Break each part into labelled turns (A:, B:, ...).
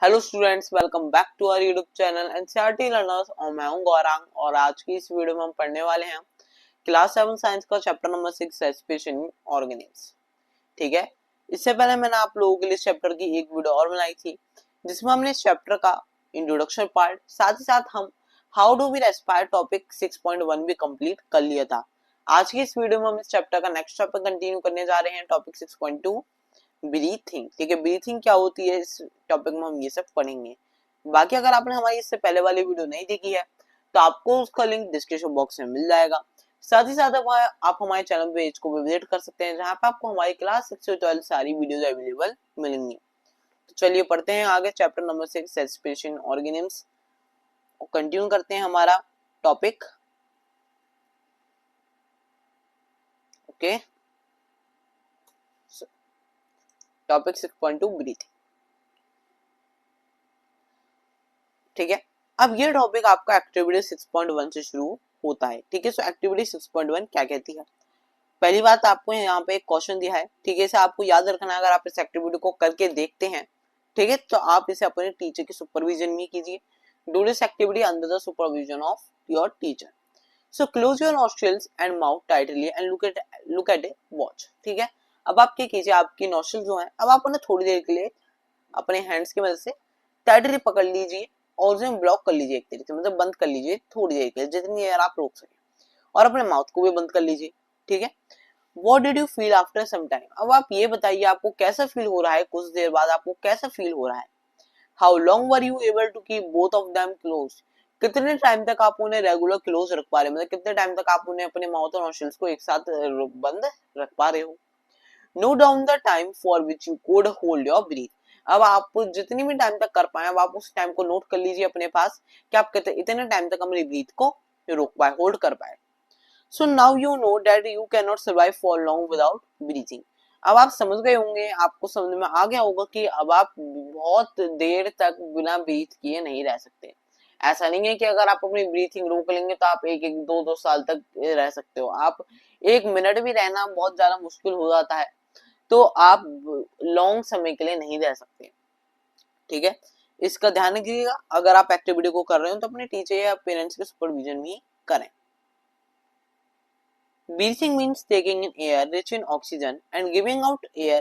A: Hello students, welcome back to our YouTube channel NCERT learners. और मैं हूं गौरांग और आज की इस वीडियो में हम पढ़ने वाले हैं क्लास 7 साइंस का chapter number 6 respiration in organism. ठीक है, इससे पहले मैंने आप लोगों के लिए इस चैप्टर की एक वीडियो और बनाई थी जिसमें हमने इस चैप्टर का इंट्रोडक्शन पार्ट साथ ही साथ हम how do we respire topic 6.1 भी कंप्लीट कर लिया था। आज की इस वीडियो में हम इस चैप्टर का नेक्स्ट टॉपिक कंटिन्यू करने जा रहे हैं, टॉपिक 6.2 ब्रीथिंग। ठीक है, ब्रीथिंग क्या होती है इस टॉपिक में हम ये सब पढ़ेंगे। बाकी अगर आपने हमारी इससे पहले वाली वीडियो नहीं देखी है तो आपको उसका लिंक डिस्क्रिप्शन बॉक्स में मिल जाएगा। साथ ही साथ आप हमारे चैनल पेज को भी विजिट कर सकते हैं जहां पे आपको हमारी क्लास 6 से 12 सारी वीडियोस अवेलेबल मिलेंगी। तो चलिए पढ़ते हैं आगे चैप्टर नंबर 6 रेस्पिरेशन ऑर्गेनिज्म और कंटिन्यू करते हैं हमारा टॉपिक। Okay, topic 6.2 breathing. ठीक है, अब ये टॉपिक आपका एक्टिविटी 6.1 से शुरू होता है। ठीक है, सो एक्टिविटी 6.1 क्या कहती है। पहली बात, आपको यहाँ पे एक क्वेश्चन दिया है। ठीक है, इसे आपको याद रखना है। अगर आप इस एक्टिविटी को करके देखते हैं, ठीक है, तो आप इसे अपने टीचर के सुपरविजन में कीजिए। Do this activity under the supervision of your teacher. So close your nostrils and mouth tightly and look at A watch. ठीक है, अब आप क्या कीजिए, आपकी नॉस्ट्रिल जो है अब आप उन्हें थोड़ी देर के लिए अपने हैंड्स की मदद से टाइटली पकड़ लीजिए और उसे ब्लॉक कर लीजिए, एक तरीके से मतलब बंद कर लीजिए थोड़ी देर के लिए, जितनी देर आप रोक सके, और अपने माउथ को भी बंद कर लीजिए। ठीक है, What did you feel after some time? अब आप ये बताइए आपको कैसा फील हो रहा है, कुछ देर बाद आपको कैसा फील हो रहा है। How long were you able to keep both of them closed? कितने टाइम तक आप उन्हें रेगुलर क्लोज रख पा रहे हैं, मतलब कितने टाइम तक आप उन्हें अपने माउथ और नॉस्ट्रिल्स को एक साथ बंद रख पा रहे हो। Note down the time for which you could hold your breath. अब आप जितनी भी टाइम तक कर पाए अब आप उस टाइम को नोट कर लीजिए अपने पास कि आप इतने टाइम तक अपनी ब्रीथ को रोक पाए, होल्ड कर पाए। So now you know that you cannot survive for long without breathing. अब आप समझ गए होंगे, आपको समझ में आ गया होगा कि अब आप बहुत देर तक बिना ब्रीथ किए नहीं रह सकते। ऐसा नहीं है कि अगर आप अपनी ब्रीथिंग रोक लेंगे तो आप एक एक दो दो साल तक रह सकते हो। आप एक मिनट भी रहना बहुत ज्यादा मुश्किल हो जाता है, तो आप लॉन्ग समय के लिए नहीं रह सकते। ठीक है, इसका ध्यान रखिएगा। अगर आप एक्टिविटी को कर रहे हो तो अपने टीचर या पेरेंट्स के सुपरविजन में करें। Breathing means taking in air rich in oxygen and giving out air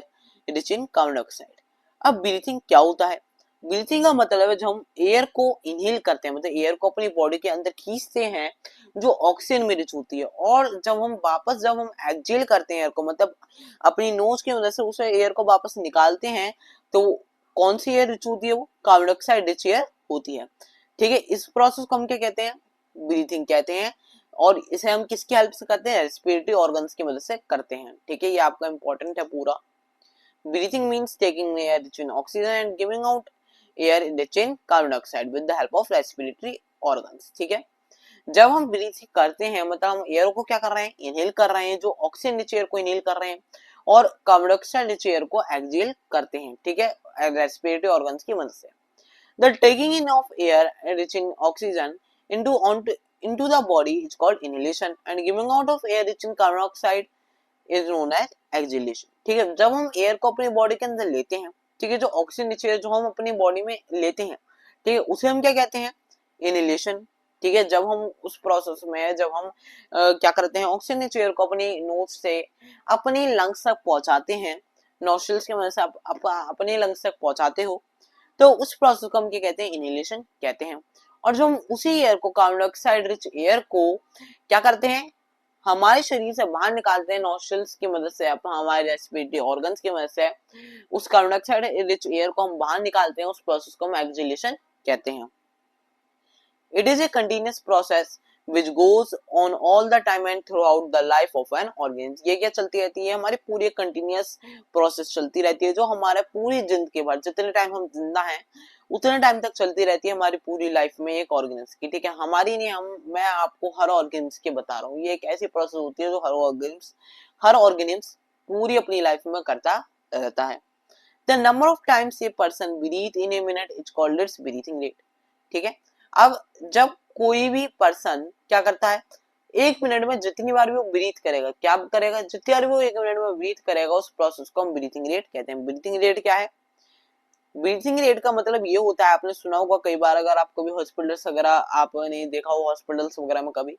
A: rich in carbon dioxide. अब ब्रीथिंग क्या होता है? ब्रीथिंग का मतलब है जब हम एयर को इनहेल करते हैं, मतलब एयर को अपनी बॉडी के अंदर खींचते हैं जो ऑक्सीजन में रिच होती है, और जब हम एक्सहेल करते हैं एयर को, मतलब अपनी नोज की मदद से उस एयर को वापस निकालते हैं, तो कौन सी एयर रिच होती है? वो कार्बन डाइऑक्साइड रिच एयर होती है। ठीक है, इस प्रोसेस को हम क्या कहते हैं? ब्रीथिंग कहते हैं। और इसे हम किसकी हेल्प से करते हैं? रेस्पिरेटरी ऑर्गन्स की मदद से करते हैं। ठीक है, ये आपका इंपॉर्टेंट है पूरा। Breathing means taking air rich in oxygen and giving out air rich in carbon dioxide with the help of respiratory organs. ठीक है, जब हम ब्रीथ करते हैं मतलब हम एयर को क्या कर रहे हैं? इनहेल कर रहे हैं, जो ऑक्सीजन रिच एयर को इनहेल कर रहे हैं, और कार्बन डाइऑक्साइड रिच एयर को एक्सहेल करते हैं। ठीक है, रेस्पिरेटरी ऑर्गन्स की मदद से। The taking in of air rich in oxygen into the body is called inhalation and giving out of air rich in carbon dioxide is known as exhalation. ठीक है, जब हम एयर को अपनी बॉडी के अंदर लेते हैं, ठीक है, जो ऑक्सीजन रिच एयर जो हम अपनी बॉडी में लेते हैं, ठीक है, उसे हम क्या कहते हैं? इनहेलेशन। ठीक है, जब हम उस प्रोसेस में जब हम क्या करते हैं? ऑक्सीजन रिच एयर को अपनी नोज से अपनी लंग्स तक पहुंचाते हैं, नोस्ट्रिल्स की मदद से आप अपने लंग्स तक पहुंचाते हो, तो उस प्रोसेस को हम क्या कहते हैं? इनहेलेशन कहते हैं। और जो हम उसी एयर को, कार्बन डाइऑक्साइड रिच एयर को क्या करते हैं? हमारे शरीर से बाहर निकालते हैं नॉस्ट्रिल्स की मदद से, हमारे रेस्पिरेटरी ऑर्गन्स की मदद से उस कार्बन डाइऑक्साइड रिच एयर को हम बाहर निकालते हैं। उस प्रोसेस को हम एक्सहेलेशन कहते हैं। It is a continuous process which goes on all the time and throughout the life of an organism. ये क्या चलती रहती है? हमारी पूरी कंटिन्यूस प्रोसेस चलती रहती है जो हमारे पूरी जिंदगी भर, जितने टाइम हम जिंदा हैं उतने टाइम तक चलती रहती है हमारी पूरी लाइफ में एक ऑर्गेनिज्म की। ठीक है, हमारी नहीं, मैं आपको हर ऑर्गेनिज्म के बता रहा हूँ। ये एक ऐसी प्रोसेस होती है जो हर ऑर्गेनिज्म पूरी अपनी लाइफ में करता रहता है। The number of times a person breathe in a minute is called its breathing rate. ठीक है, अब जब कोई भी पर्सन क्या करता है? एक मिनट में जितनी बार भी वो ब्रीथ करेगा, क्या करेगा? जितनी बार वो एक मिनट में ब्रीथ करेगा, उस प्रोसेस को हम ब्रीथिंग रेट कहते हैं। ब्रीथिंग रेट क्या है? ब्रीथिंग रेट का मतलब ये होता है, आपने सुना होगा कई बार, अगर आप कभी हॉस्पिटल्स वगैरह आपने देखा हो हॉस्पिटल्स वगैरह में कभी,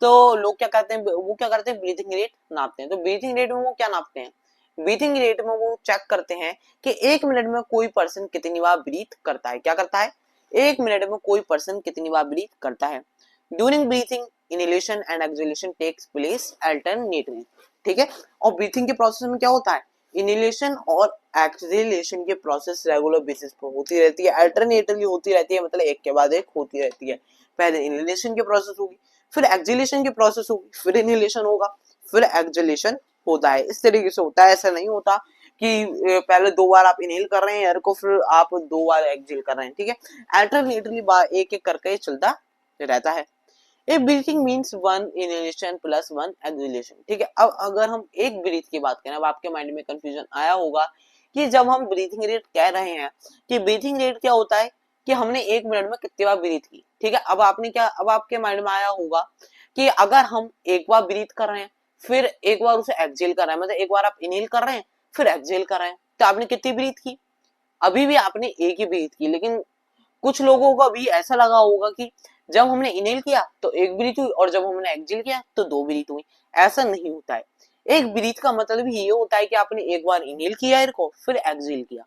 A: तो लोग क्या करते हैं, वो क्या करते हैं, ब्रीथिंग रेट नापते हैं। तो ब्रीथिंग रेट में वो क्या नापते हैं, ब्रीथिंग रेट में वो चेक करते हैं कि 1 मिनट में कोई पर्सन कितनी बार ब्रीथ करता है। क्या करता है, 1 मिनट में कोई पर्सन कितनी बार ब्रीथ करता है। During breathing inhalation and exhalation takes place alternately, ठीक है। और ब्रीथिंग के प्रोसेस में क्या होता है, इनहेलेशन और एक्सहेलेशन के प्रोसेस रेगुलर बेसिस पर होती रहती है, अल्टरनेटली होती रहती है, मतलब एक के बाद एक होती रहती है। पहले इनहेलेशन की प्रोसेस होगी, फिर एक्सहेलेशन की प्रोसेस होगी, फिर इनहेलेशन होगा, फिर एक्सहेलेशन होता है। इस तरीके से होता है, ऐसा नहीं होता कि पहले 2 बार आप इनहेल कर रहे हैं एयर को, फिर आप 2 बार एक्सहेल कर रहे हैं, ठीक है। अल्टरनेटली एक एक करके चलता रहता है। एक ब्रीथिंग मीन्स 1 inhalation + 1 exhalation, ठीक है। अब अगर हम एक ब्रीथ की बात करें, अब आपके माइंड में कंफ्यूजन आया होगा कि जब हम ब्रीथिंग रेट कह रहे हैं कि ब्रीथिंग रेट क्या होता है कि हमने 1 मिनट में कितनी बार ब्रीथ की, ठीक है। अब आपके माइंड में आया होगा कि अगर हम एक बार ब्रीथ कर रहे हैं, फिर एक बार उसे एक्सहेल कर रहे हैं, मतलब एक बार आप इनहेल कर रहे हैं फिर एक्सहेल कर रहे हैं, तो आपने कितनी ब्रीथ की, अभी भी आपने एक ही ब्रीथ की। लेकिन कुछ लोगों को अभी ऐसा लगा होगा कि जब हमने इनहेल किया तो एक ब्रीथ हुई और जब हमने एक्सहेल किया तो 2 ब्रीथ हुई। ऐसा नहीं होता है। एक ब्रीथ का मतलब ही ये होता है कि आपने एक बार इनहेल किया एयर को, फिर एक्सहेल किया,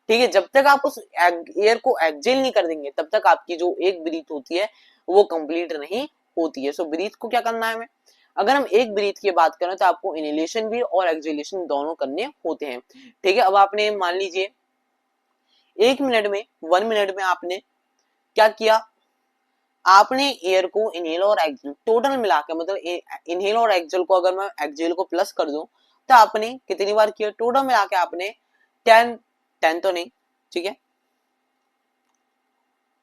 A: ठीक है। जब तक आप उस एयर को एक्सहेल नहीं कर देंगे तब तक आपकी जो एक ब्रीथ होती है वो कंप्लीट नहीं होती है। सो ब्रीथ को क्या करना है हमें, अगर हम एक ब्रीथ की बात करें तो आपको इनहेलेशन भी और एक्सहेलेशन दोनों करने होते हैं, ठीक है। अब आपने मान लीजिए 1 मिनट में आपने क्या किया, आपने एयर को इनहेल और एक्सहेल टोटल मिला के, मतलब इनहेल और एक्सहेल को अगर मैं एक्सहेल को प्लस कर दूं तो आपने कितनी बार किया, टोटल मिला के आपने 10, 10 तो नहीं, ठीक है।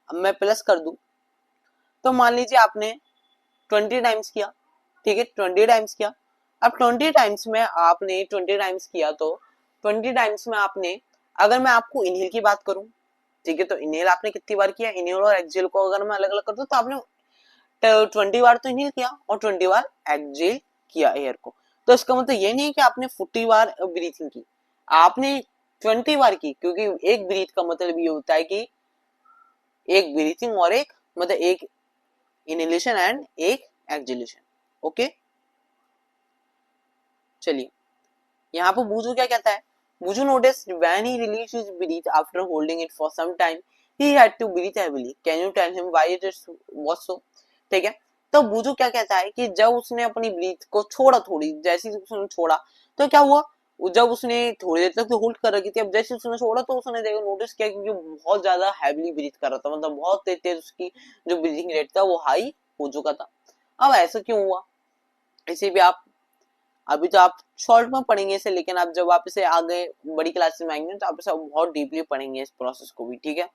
A: अब मैं प्लस कर दूं तो मान लीजिए आपने 20 टाइम्स किया, ठीक है, 20 टाइम्स किया। अब 20 टाइम्स में आपने 20 टाइम्स किया तो 20 टाइम्स में आपने, अगर मैं आपको इनहेल की बात करूं, ठीक है, तो इनहेल आपने कितनी बार किया, इनहेल और एक्सहेल को अगर मैं अलग अलग कर दूं तो आपने 20 बार तो इनहेल किया और 20 बार एक्सहेल किया एयर को। तो इसका मतलब ये नहीं है कि आपने 40 बार ब्रीथिंग की, आपने 20 बार की, क्योंकि एक ब्रीथ का मतलब ये होता है कि एक ब्रीथिंग और एक, मतलब एक इनहेलेशन एंड एक एक्सहेलेशन। ओके, चलिए यहाँ पर बूजू क्या कहता है, Boojho notice when he release his breath after holding it for some time he had to breathe heavily, can you tell him why it was so, ठीक है। तो बूजू क्या कहता है कि जब उसने अपनी ब्रीथ को छोड़ा, थोड़ी जैसे ही उसने छोड़ा तो क्या हुआ, जब उसने थोड़ी देर तक तो होल्ड कर रखी थी, अब जैसे उसने छोड़ा तो उसने देखा, नोटिस किया कि बहुत ज्यादा हैवीली ब्रीथ कर रहा था, मतलब बहुत तेज तेज उसकी जो ब्रीथिंग रेट था वो हाई हो चुका था। अब ऐसा क्यों हुआ, इसे भी आप अभी तो आप शॉर्ट में पढ़ेंगे इसे, लेकिन आप जब आप इसे आगे बड़ी क्लासेस में आएंगे तो आप इसे बहुत डीपली पढ़ेंगे इस प्रोसेस को भी, ठीक है।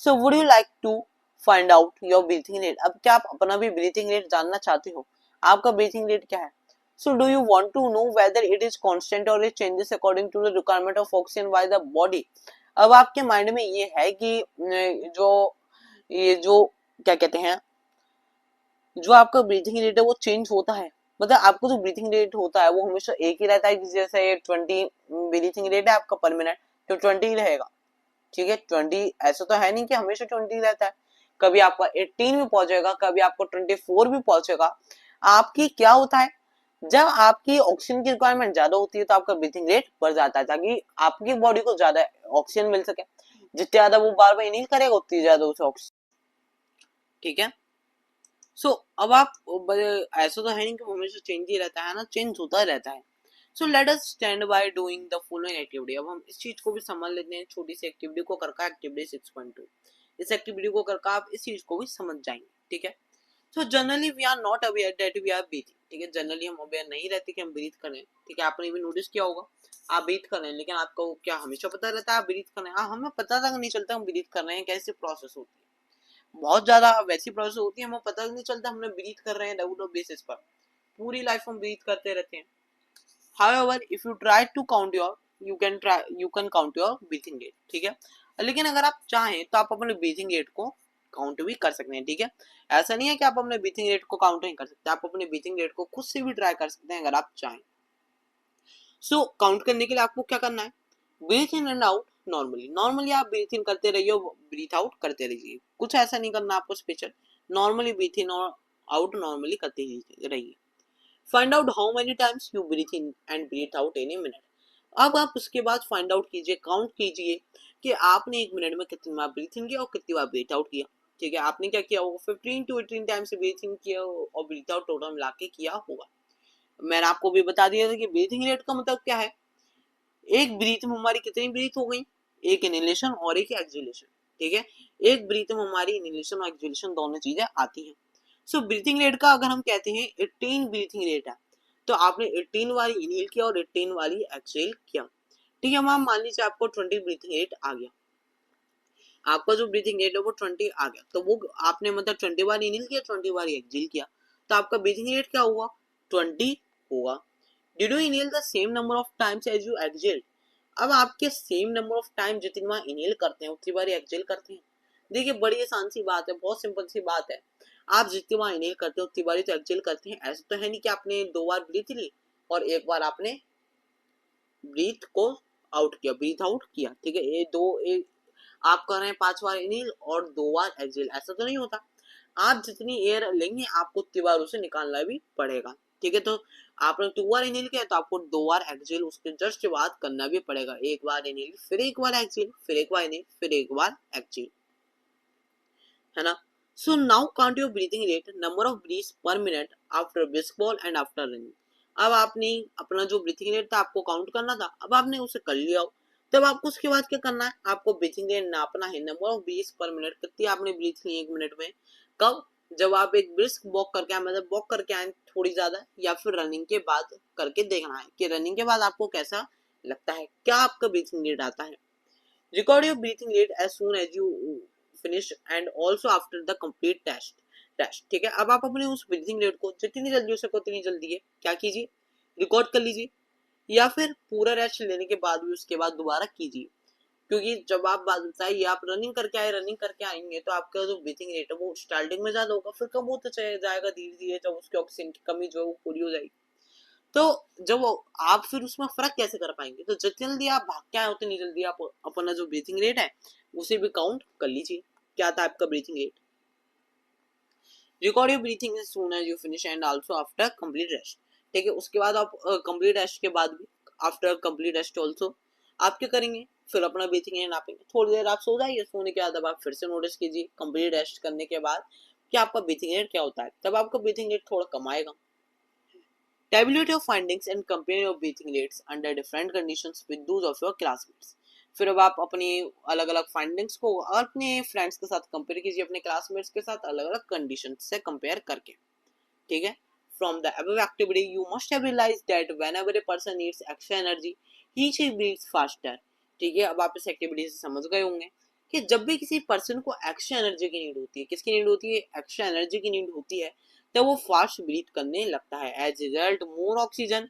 A: So would you like to find out your breathing rate, अब क्या आप अपना भी ब्रीथिंग रेट जानना चाहते हो, आपका ब्रीथिंग रेट क्या है। So do you want to know whether it is constant और it changes according to the requirement of oxygen by the body. अब आपके माइंड में ये है कि ये जो क्या कहते हैं, जो आपका ब्रीथिंग रेट है वो चेंज होता है, मतलब आपको जो ब्रीथिंग रेट होता है वो हमेशा एक ही रहता है, कि जैसे 20 ब्रीथिंग रेट है आपका पर मिनट, तो 20 ही रहेगा, ठीक है। 20 ऐसा तो है नहीं कि हमेशा 20 रहता है, कभी आपका 18 भी पहुंचेगा, कभी आपको 24 भी पहुंचेगा। आपकी क्या होता है, जब आपकी ऑक्सीजन की रिक्वायरमेंट ज्यादा होती है तो आपका ब्रीथिंग रेट बढ़ जाता है, ताकि आपकी बॉडी को ज्यादा ऑक्सीजन मिल सके। जितने ज्यादा वो बार बार इनहेल करेगा उतनी ज्यादा उसे ऑक्सीजन, ठीक है। सो अब आप ऐसा तो है नहीं कि हमेशा चेंज ही रहता है ना, चेंज होता रहता है। So let us stand by doing the following activity, अब हम इस चीज को भी समझ लेते हैं, छोटी सी एक्टिविटी को करके, एक्टिविटी 6.2, इस एक्टिविटी को करके आप इस चीज को भी समझ जाएंगे, ठीक है। So generally we are not aware that we are breathing, ठीक है, जनरली हम अवेयर नहीं रहते कि हम ब्रीथ कर रहे हैं, ठीक है। आपने भी नोटिस किया होगा आप ब्रीथ कर रहे हैं, लेकिन आपको क्या हमेशा पता रहता है आप ब्रीथ कर रहे हैं, हमें पता तक नहीं चलता हम ब्रीथ कर रहे हैं, कैसे प्रोसेस होती है, बहुत ज्यादा वैसी प्रोसेस होती है हमें पता नहीं चलता हमने ब्रीथ कर रहे हैं रेगुलर बेसिस पर, पूरी लाइफ हम ब्रीथ करते रहते हैं। However, if you try to count your, you can count your breathing rate, ठीक है। लेकिन अगर आप चाहें तो आप अपने ब्रीथिंग रेट को काउंट भी कर सकते हैं, ठीक है। ऐसा नहीं है कि आप अपने ब्रीथिंग रेट को काउंट नहीं कर सकते, आप अपने ब्रीथिंग रेट को खुद से भी ट्राई कर सकते हैं अगर आप चाहें। सो काउंट करने के लिए आपको क्या करना है, breathe in and out normally, normally आप ब्रीथ इन करते रहिए, ब्रीथ आउट करते रहिए, कुछ ऐसा नहीं करना आपको स्पेशल, नॉर्मली ब्रीथ इन और आउट नॉर्मली करते ही रहिए। Find out how many times you breathe in and breathe out in a minute. अब आप उसके बाद फाइंड आउट कीजिए, काउंट कीजिए कि आपने एक मिनट में कितनी बार ब्रीथ इन किया और कितनी बार ब्रीथ आउट किया। ठीक है, आपने क्या किया होगा, 15 to 18 टाइम्स ब्रीथ इन किया और ब्रीथ आउट टोटल मिला के किया होगा। मैंने आपको भी बता दिया था कि ब्रीथिंग रेट का मतलब क्या है, एक ब्रीथ में हमारी कितनी ब्रीथ हो गई, एक इनहेलेशन और एक एक्सहेलेशन। ठीक है, एक ब्रीथ में हमारी इनहेलेशन और एक्सहेलेशन दोनों चीजें आती हैं। सो ब्रीथिंग रेट का अगर हम कहते हैं 18 ब्रीथिंग रेट है, तो आपने 18 बार इनहेल किया और 18 बार एक्सहेल किया। ठीक है, हम मान लीजिए आपको 20 ब्रीथिंग रेट आ गया, आपका जो ब्रीथिंग रेट है वो 20 आ गया, तो वो आपने मतलब 20 बार इनहेल किया, 20 बार एक्सहेल किया, तो आपका ब्रीथिंग रेट क्या हुआ, 20 होगा। Did you inhale the same number of times as you exhale. अब आपके सेम नंबर ऑफ टाइम जितनी बार इनहेल करते हैं उतनी बार एक्सहेल करते हैं। देखिए बड़ी आसान सी बात है, बहुत सिंपल सी बात है, आप जितनी बार इनहेल करते हो उतनी बार तो एक्सहेल करते हैं। ऐसा तो है नहीं कि आपने 2 बार ब्रीथ ली और 1 बार आपने ब्रीथ को आउट किया, ब्रीथ आउट किया। ठीक है, ये दो आप कर रहे हैं 5 बार इनहेल और 2 बार एक्सहेल, ऐसा तो नहीं होता। आप जितनी एयर लेंगे आपको उतनी बार उसे निकालना भी पड़ेगा। ठीक है, तो आपने 2 बार इनहेल किया तो आपको 2 बार एक्सहेल उसके जस्ट बाद करना भी पड़ेगा, 1 बार इनहेल फिर 1 बार एक्सहेल फिर 1 बार इनहेल फिर 1 बार एक्सहेल, है ना। So now count your breathing rate, number of breaths per minute after brisk बॉल एंड आफ्टर रनिंग। अब आपने अपना जो ब्रीथिंग रेट था आपको काउंट करना था, अब आपने उसे कर लिया हो, तब आपको उसके बाद क्या करना है, आपको ब्रीथिंग रेट नापना है, number of breaths per minute, कितनी आपने ब्रीथ ली 1 मिनट में, कब, जब आप एक ब्रिस्क वॉक करके आए, मतलब वॉक करके आए थोड़ी ज्यादा, या फिर रनिंग के बाद करके देखना है कि रनिंग के बाद आपको कैसा लगता है, क्या आपका ब्रीथिंग रेट आता है। Record your breathing rate as soon as you finish and also after the complete test. ठीक है, अब आप अपने उस ब्रीथिंग रेट को जितनी जल्दी हो सके उतनी जल्दी है क्या कीजिए, रिकॉर्ड कर लीजिए, या फिर पूरा रेस्ट लेने के बाद भी उसके बाद दोबारा कीजिए। क्योंकि जब आप बात बताइए आप रनिंग करके आए, रनिंग करके आएंगे तो आपका जो ब्रीथिंग रेट है वो स्टार्टिंग में ज्यादा होगा, फिर कम होता चला जाएगा धीरे धीरे, जब उसकी ऑक्सीजन की कमी जो है वो पूरी हो जाएगी। तो जब आप फिर उसमें फर्क कैसे कर पाएंगे, तो जितनी जल्दी आप भाग के आए उतनी जल्दी आप अपना जो ब्रीथिंग रेट है उसे भी काउंट कर लीजिए, क्या था आपका breathing rate. Record your breathing as soon as you finish and also after complete rest. ठीक है, उसके बाद आप कंप्लीट रेस्ट के बाद भी, आफ्टर कंप्लीट रेस्ट आल्सो आप क्या करेंगे, फिर अपना ब्रीथिंग रेट नापेंगे, थोड़ी देर आप सो जाइए, सोने के बाद अब आप फिर से नोटिस कीजिए कंप्लीट रेस्ट करने के बाद कि आपका ब्रीथिंग रेट क्या होता है, तब आपका ब्रीथिंग रेट थोड़ा कम आएगा। Tabulate your findings and compare your breathing rates under different conditions with those of your classmates. फिर अब आप अपनी अलग अलग फाइंडिंग्स को अपने फ्रेंड्स के साथ कंपेयर कीजिए, अपने क्लासमेट्स के साथ अलग अलग कंडीशन से कंपेयर करके। ठीक है, from the above activity you must have realized that whenever a person needs extra energy he she breathes faster। ठीक है, अब आप इस एक्टिविटी से समझ गए होंगे कि जब भी किसी पर्सन को एक्स्ट्रा एनर्जी की नीड होती है, किसकी नीड होती है, एक्स्ट्रा एनर्जी की नीड होती है, तब वो फास्ट ब्रीथ करने लगता है। As result more oxygen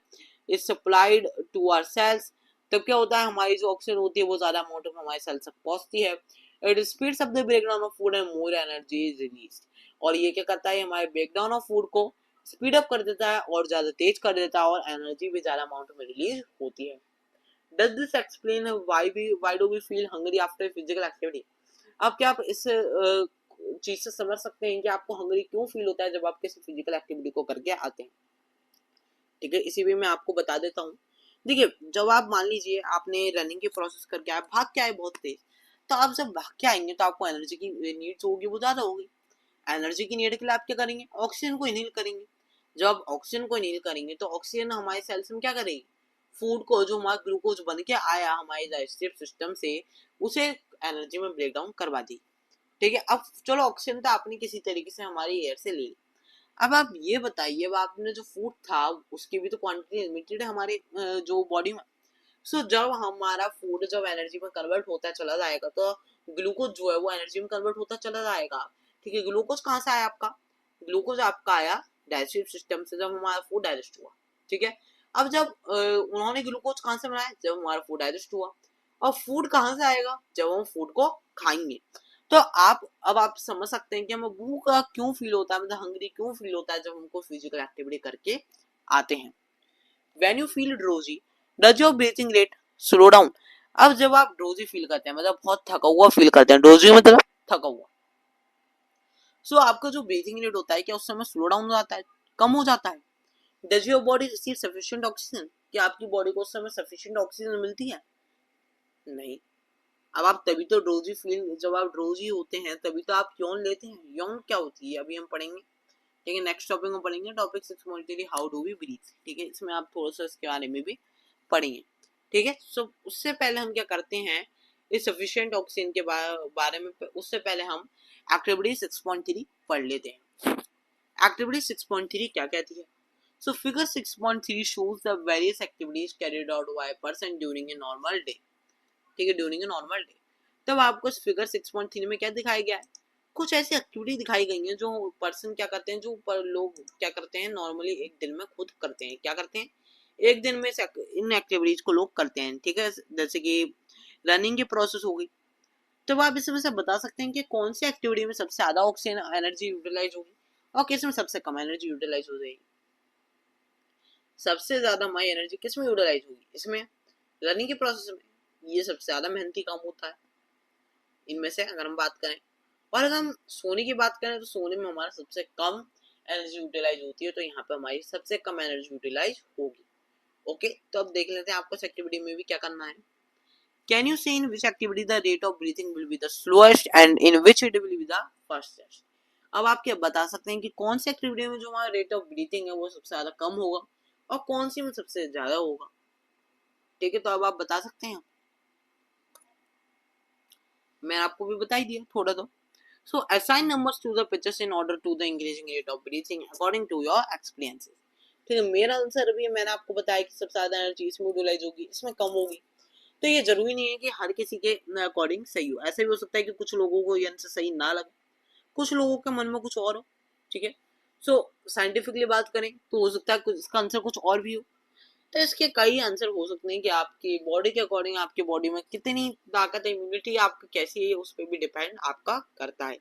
A: is supplied to our cells, तब क्या होता है, हमारी जो ऑक्सीजन होती है वो ज्यादा अमाउंट में हमारे सेल्स तक पहुंचती है। It speeds up the breakdown of food and more energy is released. और ये क्या करता है, हमारे ब्रेकडाउन ऑफ फूड को स्पीड अप कर देता है और ज्यादा तेज कर देता है और एनर्जी भी ज्यादा अमाउंट में रिलीज होती है। Does this explain why do we feel hungry after physical activity? अब क्या आप इस चीज से समझ सकते हैं कि आपको हंगरी क्यों फील होता है जब आप किसी फिजिकल एक्टिविटी को करके आते हैं। ठीक है, इसी भी मैं आपको बता देता हूँ। देखिए, जब आप मान लीजिए आपने रनिंग की प्रोसेस करके आए, भाग के आए बहुत तेज, तो आप जब भाग के आएंगे तो आपको एनर्जी की नीड्स होगी वो ज्यादा होगी। एनर्जी की नीड के लिए आप क्या करेंगे, ऑक्सीजन को इनहेल करेंगे। जब आप ऑक्सीजन को इनहेल करेंगे तो ऑक्सीजन हमारे सेल्स में क्या करेगी, फूड को जो हमारा ग्लूकोज बन के आया हमारे डाइजेस्टिव सिस्टम से उसे एनर्जी में ब्रेक डाउन करवा दी। ठीक है, अब चलो ऑक्सीजन तो आपने किसी तरीके से हमारी एयर से ले ली, अब आप ये बताइए, अब आपने जो फूड था उसकी भी तो क्वांटिटी लिमिटेड है हमारे जो बॉडी में। सो जब हमारा फूड जब एनर्जी में कन्वर्ट होता चला जाएगा तो ग्लूकोज जो है वो एनर्जी में कन्वर्ट होता चला जाएगा। ठीक है, ग्लूकोज कहाँ से आया आपका, ग्लूकोज आपका आया डाइजेस्टिव सिस्टम से, जब हमारा फूड डाइजेस्ट हुआ। ठीक है, अब जब उन्होंने ग्लूकोज कहाँ से बनाया, जब हमारा फूड डाइजेस्ट हुआ। और फूड कहाँ से आएगा, जब हम फूड को खाएंगे। तो अब आप समझ सकते हैं कि हमें भूख क्यों फील होता है, मतलब हंग्री क्यों फील होता है जब हमको फिजिकल एक्टिविटी करके आते हैं। When you feel drowsy, does your breathing rate slow down? अब जब आप ड्रोजी फील करते हैं, मतलब बहुत थका हुआ फील करते हैं, ड्रोजी मतलब थका हुआ, सो आपका जो ब्रीथिंग रेट होता है क्या उस समय स्लो डाउन हो जाता है, कम हो जाता है? Does your body receive sufficient oxygen? क्या आपकी बॉडी को उस समय सफिशिएंट ऑक्सीजन मिलती है? नहीं। अब आप तभी तो ड्रोजी फील, जब आप ड्रोजी होते हैं तभी तो आप यौन लेते हैं। यौन क्या होती है अभी हम पढ़ेंगे, ठीक है, नेक्स्ट टॉपिक में पढ़ेंगे, topic 6.3 how do we breathe, ठीक है, इसमें आप थोड़ा सा इसके बारे में भी पढ़ेंगे, ठीक है। सो उससे पहले हम क्या करते हैं, इस सफिशिएंट ऑक्सीजन के बारे में उससे पहले हम एक्टिविटी 6.3 पढ़ लेते हैं। एक्टिविटी 6.3 क्या कहती है? So figure 6.3 shows the various activities carried out by a person during a normal day, ठीक है, ड्यूरिंग ए नॉर्मल डे। तब आपको फिगर 6.3 में क्या दिखाया गया है, कुछ ऐसी एक्टिविटी दिखाई गई हैं जो पर्सन क्या करते हैं, जो लोग क्या करते हैं नॉर्मली एक दिन में खुद करते हैं। क्या करते हैं, एक दिन में इन एक्टिविटीज को लोग करते हैं, ठीक है, जैसे कि रनिंग की प्रोसेस हो गई। तो आप इसमें से बता सकते हैं कि कौन सी एक्टिविटी में सबसे ज्यादा ऑक्सीजन एनर्जी यूटिलाइज होगी और किस में सबसे कम एनर्जी यूटिलाइज हो जाएगी। सबसे ज्यादा हमारी एनर्जी किस में यूटिलाइज होगी, इसमें रनिंग के प्रोसेस में, ये सबसे ज्यादा मेहनती काम होता है इनमें से अगर हम बात करें। और अगर हम सोने की बात करें तो सोने में हमारा सबसे कम एनर्जी यूटिलाइज होती है, तो यहाँ पे हमारी सबसे कम एनर्जी यूटिलाइज होगी। ओके, तो अब देख लेते हैं आपको इस एक्टिविटी में भी क्या करना है। Can you say in which activity the rate of breathing will be the slowest and in which it will be the fastest? अब आप क्या बता सकते हैं कि कौन सी एक्टिविटी में जो हमारा रेट ऑफ ब्रीथिंग है वो सबसे ज्यादा कम होगा और कौन सी में सबसे ज्यादा होगा, ठीक है, तो अब आप बता सकते हैं। मैं आपको भी बता ही दिया थोड़ा तो। So assign numbers to the pitches in order to the increasing rate of breathing according to your experiences. ठीक है, मेरा आंसर भी मैंने आपको बताया कि सबसे ज्यादा एनर्जी इसमें यूटिलाइज होगी, इसमें कम होगी। तो ये जरूरी नहीं है कि हर किसी के अकॉर्डिंग सही हो, ऐसा भी हो सकता है कि कुछ लोगों को ये आंसर सही ना लगे, कुछ लोगों के मन में कुछ और हो, ठीक है। सो साइंटिफिकली बात करें तो हो सकता है कुछ इसका आंसर कुछ और भी हो। तो इसके कई आंसर हो सकते हैं कि आपकी बॉडी के अकॉर्डिंग आपकी बॉडी में कितनी ताकत है, इम्यूनिटी आपकी कैसी है, उस पर भी डिपेंड आपका करता है,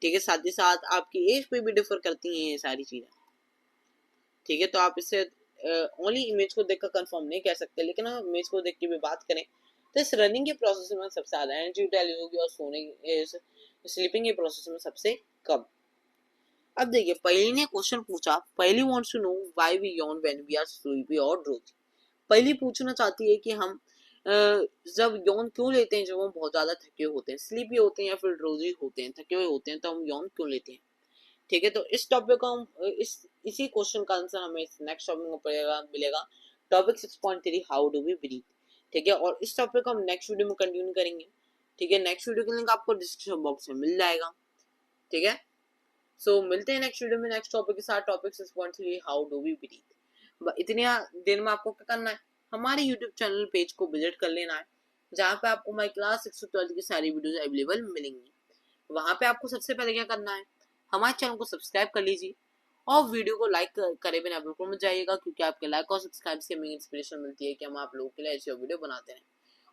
A: ठीक है। साथ ही साथ आपकी एज पे भी डिफर करती हैं ये सारी चीजें, ठीक है। तो आप इससे ओनली इमेज को देखकर कंफर्म नहीं कह सकते, लेकिन हम इमेज को देख के भी बात करें तो इस रनिंग के प्रोसेस में सबसे ज्यादा एनर्जी यूटिलाइज होगी और सोने स्लीपिंग के प्रोसेस में सबसे कम। अब देखिए पहली ने क्वेश्चन पूछा, पहली wants to know why we yawn when we are sleepy और ड्रोजी। पहली पूछना चाहती है कि हम जब यौन क्यों लेते हैं, जब हम बहुत ज्यादा थके होते हैं, स्लीपी होते हैं या फिर ड्रोजी होते हैं, थके हुए होते हैं, तो हम यौन क्यों लेते हैं, ठीक है। तो इस टॉपिक को हम इसी क्वेश्चन का आंसर हमें नेक्स्ट टॉपिक में पड़ेगा मिलेगा, topic 6.3 how do we breathe, ठीक है। और इस टॉपिक को हम नेक्स्ट वीडियो में कंटिन्यू करेंगे, ठीक है। नेक्स्ट वीडियो का लिंक आपको डिस्क्रिप्शन बॉक्स में मिल जाएगा, ठीक है। सो मिलते हैं नेक्स्ट वीडियो में नेक्स्ट टॉपिक के साथ, topic 6.3 how do we breathe. इतने दिन में आपको क्या करना है, हमारे यूट्यूब चैनल पेज को विजिट कर लेना है, जहाँ पे आपको हमारी क्लास 6 से 12 की सारी वीडियोस अवेलेबल मिलेंगी। वहां पे आपको सबसे पहले क्या करना है, हमारे चैनल को सब्सक्राइब कर लीजिए और वीडियो को लाइक करे बिना बिल्कुल मत जाइएगा, क्योंकि आपके लाइक और सब्सक्राइब से हमें इंस्पिरेशन मिलती है कि हम आप लोगों के लिए ऐसी वीडियो बनाते हैं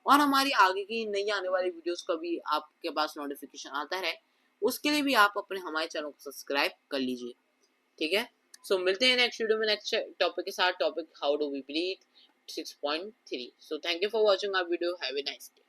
A: और हमारी आगे की नई आने वाली वीडियोस का भी आपके पास नोटिफिकेशन आता रहे, उसके लिए भी आप अपने हमारे चैनल को सब्सक्राइब कर लीजिए, ठीक है। सो मिलते हैं नेक्स्ट वीडियो में नेक्स्ट टॉपिक के साथ, topic how do we breathe 6.3। So thank you for watching our video, have a nice day.